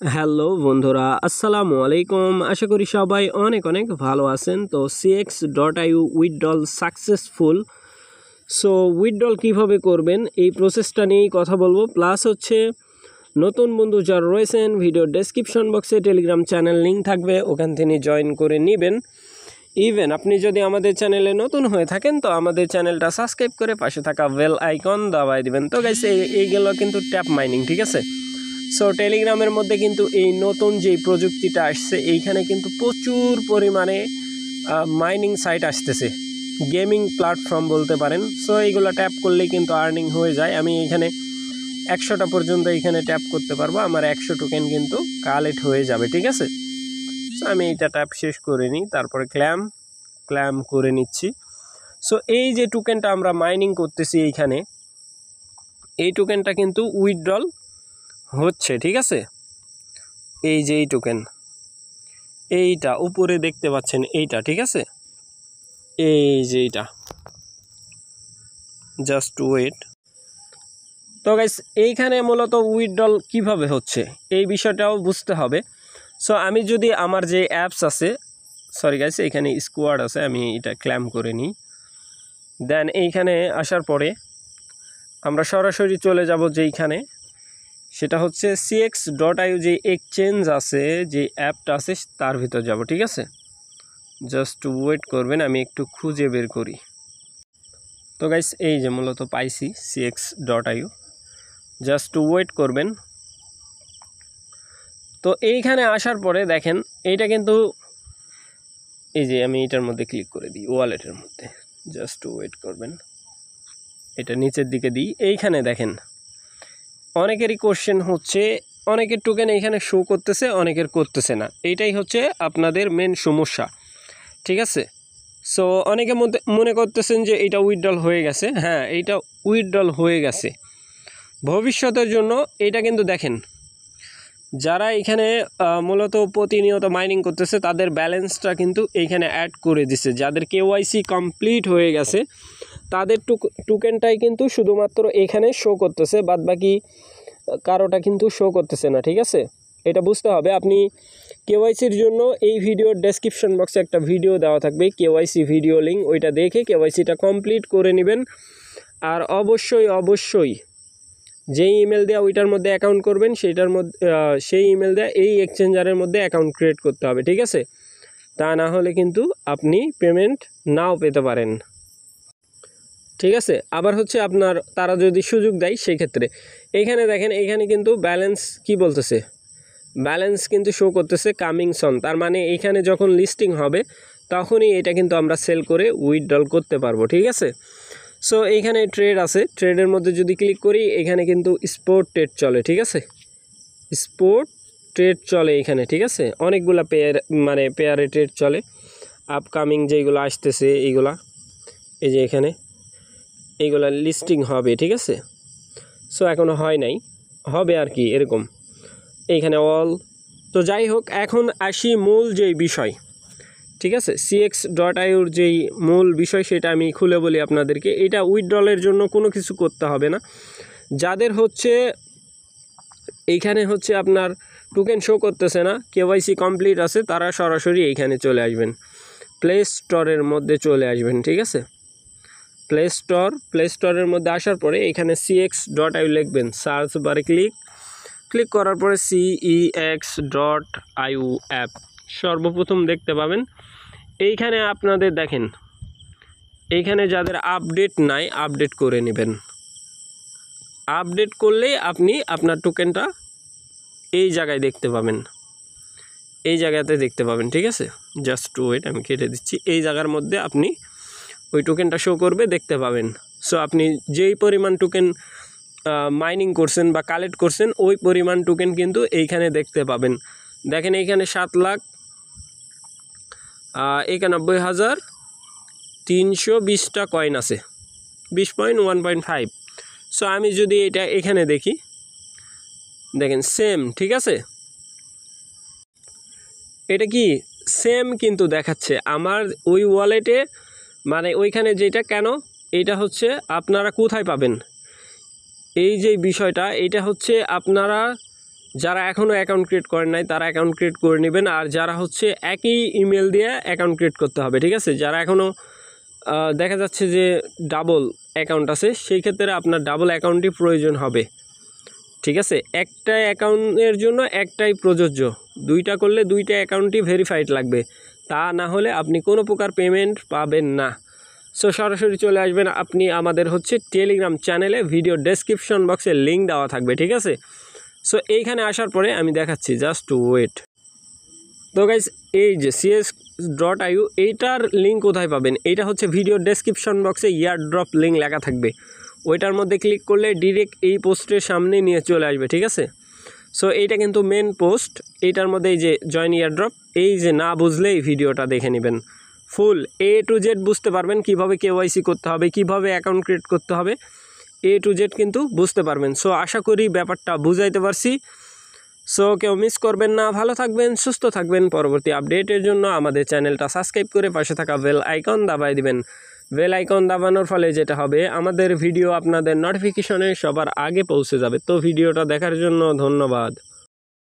Hello বন্ধুরা, আসসালামু আলাইকুম। আশা করি সবাই অনেক অনেক ভালো আছেন। তো cx.iu withdrawal successful. So withdrawal কীভাবে করবেন এই প্রসেসটা নিয়েই কথা বলবো। প্লাস হচ্ছে নতুন বন্ধু যারা রয়েছেন, ভিডিও ডেসক্রিপশন বক্সে টেলিগ্রাম চ্যানেল লিঙ্ক থাকবে, ওখান থেকে জয়েন করে নেবেন। ইভেন আপনি যদি আমাদের চ্যানেলে নতুন হয়ে থাকেন তো আমাদের চ্যানেলটা সাবস্ক্রাইব করে পাশে থাকা বেল আইকন দাবাই দিবেন। তো গাইস এইগুলো কিন্তু ট্যাপ মাইনিং, ঠিক আছে? সো টেলিগ্রামের মধ্যে কিন্তু এই নতুন যেই প্রযুক্তিটা আসছে, এইখানে কিন্তু প্রচুর পরিমাণে মাইনিং সাইট আসতেছে, গেমিং প্ল্যাটফর্ম বলতে পারেন। সো এইগুলো ট্যাপ করলেই কিন্তু আর্নিং হয়ে যায়। আমি এইখানে 100টা পর্যন্ত এইখানে ট্যাপ করতে পারবো, আমার 100 টোকেন কিন্তু কালেক্ট হয়ে যাবে, ঠিক আছে? সো আমি এইটা ট্যাপ শেষ করে নিই, তারপরে ক্ল্যাম করে নিচ্ছি। সো এই যে টোকেনটা আমরা মাইনিং করতেছি এইখানে, এই টোকেনটা কিন্তু উইথড্রল হচ্ছে, ঠিক আছে? এই যে এই টোকেন, এইটা উপরে দেখতে পাচ্ছেন, এইটা, ঠিক আছে? এই যে এইটা, জাস্ট ওয়েট। তো গাইস এইখানে মূলত উইথড্রল কিভাবে হচ্ছে এই বিষয়টাও বুঝতে হবে। সো আমি যদি আমার যে অ্যাপস আছে, সরি গাইস এইখানে স্কোয়াড আছে, আমি এটা ক্ল্যাম করে নিই। দেন এইখানে আসার পরে আমরা সরাসরি চলে যাব যেইখানে, সেটা হচ্ছে cx.iu যে এক্সচেঞ্জ আছে, যে অ্যাপটা আছে তার ভিতর যাব, ঠিক আছে? জাস্ট ওয়েট করবেন, আমি একটু খুঁজে বের করি। তো গাইস এই যে মূলত পাইছি cx.iu, জাস্ট ওয়েট করবেন। তো এইখানে আসার পরে দেখেন এইটা কিন্তু, এই যে আমি এটার মধ্যে ক্লিক করে দিই, ওয়ালেটের মধ্যে, জাস্ট ওয়েট করবেন। এটা নিচের দিকে দিই। এইখানে দেখেন অনেকেরই কোশ্চেন হচ্ছে, অনেকের টোকেন এইখানে শো করতেছে, অনেকের করতেছে না। এইটাই হচ্ছে আপনাদের মেন সমস্যা, ঠিক আছে? সো অনেকে মনে করতেছেন যে এটা উইথড্রল হয়ে গেছে। হ্যাঁ, এইটা উইথড্রল হয়ে গেছে। ভবিষ্যতের জন্য এটা কিন্তু দেখেন, যারা এখানে মূলত প্রতিনিয়ত মাইনিং করতেছে তাদের ব্যালেন্সটা কিন্তু এইখানে অ্যাড করে দিছে। যাদের কেওয়াইসি কমপ্লিট হয়ে গেছে তাদের টোকেনটাই কিন্তু শুধুমাত্র এখানে শো করতেছে, বাদবাকি কারোটা কিন্তু শো করতেছে না, ঠিক আছে? এটা বুঝতে হবে। আপনি কেওয়াইসির জন্য এই ভিডিওর ডেসক্রিপশন বক্সে একটা ভিডিও দেওয়া থাকবে, কেওয়াইসি ভিডিও লিঙ্ক, ওইটা দেখে কেওয়াইসিটা কমপ্লিট করে নেবেন। আর অবশ্যই যেই ইমেল দেওয়া ওইটার মধ্যে অ্যাকাউন্ট করবেন, সেইটার মধ্যে সেই ইমেল দেওয়া এই এক্সচেঞ্জারের মধ্যে অ্যাকাউন্ট ক্রিয়েট করতে হবে, ঠিক আছে? তা না হলে কিন্তু আপনি পেমেন্ট নাও পেতে পারেন, ঠিক আছে? আবার হচ্ছে আপনার তারা যদি সুযোগ দেয় সেই ক্ষেত্রে এইখানে দেখেন, এইখানে কিন্তু ব্যালেন্স কি বলতেছে, ব্যালেন্স কিন্তু শো করতেছে কামিং সন। তার মানে এইখানে যখন লিস্টিং হবে তখনই এটা কিন্তু আমরা সেল করে উইথড্রল করতে পারবো, ঠিক আছে? সো এইখানে ট্রেড আছে, ট্রেডের মধ্যে যদি ক্লিক করি এখানে কিন্তু স্পোর্ট ট্রেড চলে, ঠিক আছে? স্পোর্ট ট্রেড চলে এইখানে, ঠিক আছে? অনেকগুলা পেয়ারে ট্রেড চলে। আপকামিং যেগুলো আসতেছে এইগুলা, এই যে এখানে এইগুলা লিস্টিং হবে, ঠিক আছে? সো এখনও হয় নাই, হবে আর কি, এরকম এইখানে অল। তো যাই হোক, এখন আসি মূল যেই বিষয়, ঠিক আছে? cx.iuর যেই মূল বিষয় সেটা আমি খুলে বলি আপনাদেরকে। এটা উইথড্রলের জন্য কোনো কিছু করতে হবে না। যাদের হচ্ছে এইখানে হচ্ছে আপনার টোকেন শো করতেছে না, কেওয়াইসি কমপ্লিট আছে, তারা সরাসরি এইখানে চলে আসবেন, প্লে স্টোরের মধ্যে চলে আসবেন, ঠিক আছে? প্লে স্টোরের মধ্যে আসার পরে এখানে cx.iu লিখবেন, সার্চ বারে ক্লিক করার পরে cx.iu অ্যাপ সর্বপ্রথম দেখতে পাবেন। এইখানে আপনাদের দেখেন, এইখানে যাদের আপডেট নাই আপডেট করে নেবেন। আপডেট করলেই আপনি আপনার টোকেনটা এই জায়গায় দেখতে পাবেন, এই জায়গাতে দেখতে পাবেন, ঠিক আছে? জাস্ট ওয়েট, আমি কেটে দিচ্ছি। এই জায়গার মধ্যে আপনি ওই টোকেনটা শো করবে, দেখতে পাবেন। সো আপনি যেই পরিমাণ টোকেন মাইনিং করছেন বা কালেক্ট করছেন ওই পরিমাণ টোকেন কিন্তু এইখানে দেখতে পাবেন। দেখেন এইখানে 7,91,320টা কয়েন আছে, 20.1.5। সো আমি যদি এটা এখানে দেখি, দেখেন সেম, ঠিক আছে? এটা কি সেম কিন্তু দেখাচ্ছে আমার ওই ওয়ালেটে, মানে ওইখানে যেটা। কেন এইটা হচ্ছে আপনারা কোথায় পাবেন এই যে বিষয়টা, এইটা হচ্ছে আপনারা যারা এখনও অ্যাকাউন্ট ক্রিয়েট করেন নাই তারা অ্যাকাউন্ট ক্রিয়েট করে নেবেন। আর যারা হচ্ছে একই ইমেল দিয়ে অ্যাকাউন্ট ক্রিয়েট করতে হবে, ঠিক আছে। যারা এখনও দেখা যাচ্ছে যে ডাবল অ্যাকাউন্ট আছে, সেই ক্ষেত্রে আপনার ডাবল অ্যাকাউন্টই প্রয়োজন হবে, ঠিক আছে। একটা অ্যাকাউন্টের জন্য একটাই প্রযোজ্য, দুইটা করলে দুইটা অ্যাকাউন্টই ভেরিফাইড লাগবে, তা না হলে আপনি কোনো প্রকার পেমেন্ট পাবেন না। সো সরাসরি চলে আসবেন আপনি আমাদের হচ্ছে টেলিগ্রাম চ্যানেলে, ভিডিও ডেসক্রিপশন বক্সে লিঙ্ক দেওয়া থাকবে, ঠিক আছে। সো এইখানে আসার পরে আমি দেখাচ্ছি, জাস্ট ওয়েট। তো গাইজ এই যে CS.IO এইটার লিঙ্ক কোথায় পাবেন, এইটা হচ্ছে ভিডিও ডেসক্রিপশন বক্সে ইয়ারড্রপ লিঙ্ক লেখা থাকবে, ওইটার মধ্যে ক্লিক করলে ডিরেক্ট এই পোস্টের সামনে নিয়ে চলে আসবে, ঠিক আছে। সো এইটা কিন্তু মেন পোস্ট, এইটার মধ্যে এই যে জয়েন ইয়ারড্রপ, এই যে না বুঝলে এই ভিডিওটা দেখে নেবেন, ফুল A to Z বুঝতে পারবেন, কিভাবে KYC করতে হবে, কিভাবে অ্যাকাউন্ট ক্রিয়েট করতে হবে, A to Z কিন্তু বুঝতে পারবেন। সো আশা করি ব্যাপারটা বুঝাইতে পারছি। সো কেউ মিস করবেন না, ভালো থাকবেন, সুস্থ থাকবেন। পরবর্তী আপডেটের জন্য আমাদের চ্যানেলটা সাবস্ক্রাইব করে পাশে থাকা বেল আইকন দাবাই দিবেন। বেল আইকন দাবানোর ফলে যেটা হবে, আমাদের ভিডিও আপনাদের নোটিফিকেশনে সবার আগে পৌঁছে যাবে। তো ভিডিওটা দেখার জন্য ধন্যবাদ।